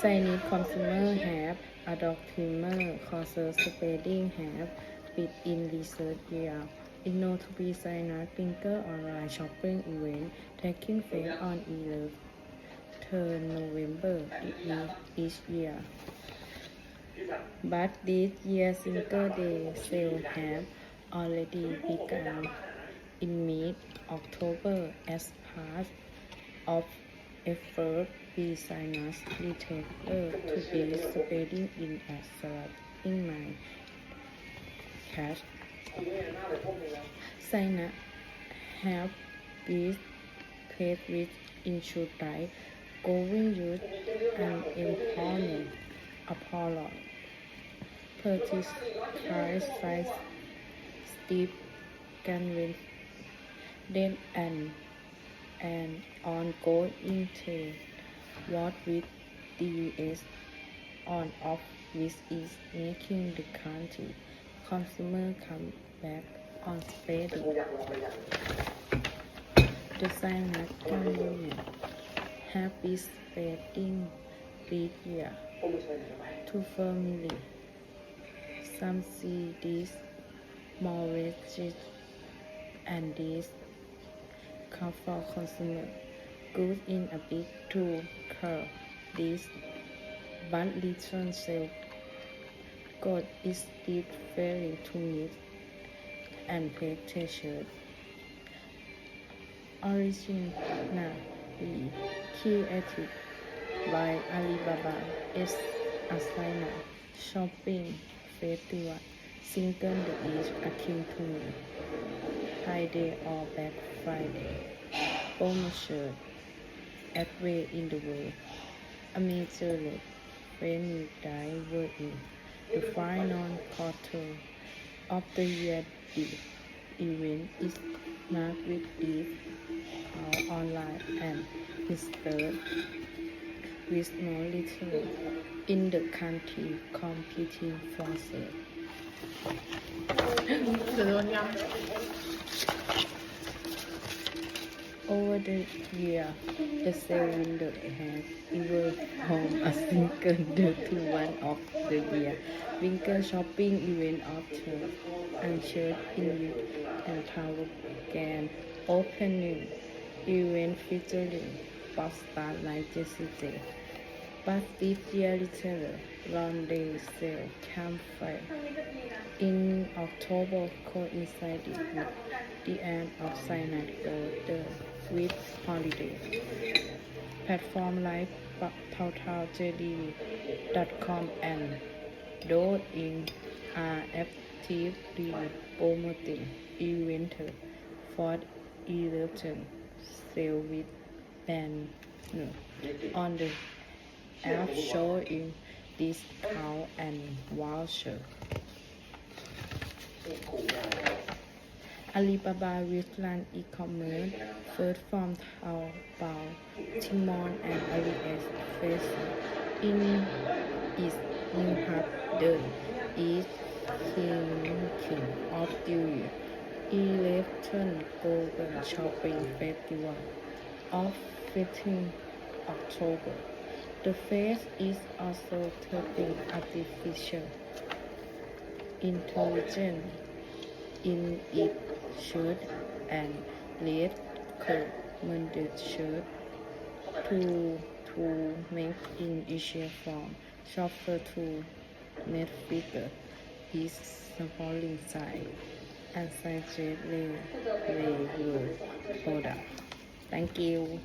Chinese consumers have adopted causal spreading have been in research year. It known to be Chinese finger online shopping event taking place on 11th November each year. But this year's Single Day sale have already begun in mid-October as part of effort by Chinese retailers to be spreading in a sliding my cash. China have been faced with issue like growing youth unemployment, appalling purchase price rise, steep convenience debt and ongoing trade war with the US on off which is making the country consumer come back on spending. The Chinese government have been spending this year to firmly subsidize more wages and this cost for consumer goods in a bid to curb this, but return sales growth is still failing to meet and pressure. Originally created by Alibaba is a China shopping festival Single Day is akin to Friday or Black Friday promotion everywhere in the world. A major venue diver in the final quarter of the year. The event is marked with deep online and research with no little in the country competing for sale. Over the year, the sale window has evolved from a single day to one of the year winter shopping event after unsure in youth and Tower Grand opening event featuring pop star like Jessie J. But this year retailer London sale campaign in October coincided with the end of Chinese Golden Week holiday. Platforms like TaoTaoJD.com and Douyin are actively promoting events for 11 sale with banners on the app showing discount and voucher. Alibaba will launch e-commerce first from Taobao, Tmall and AliExpress in its new hub, the East King of the 11th Global Shopping Festival of 15 October. The fest is also testing artificial intelligence in its search and recommendation to make it easier for shoppers to navigate its sprawling site and suggest relevant products. Thank you.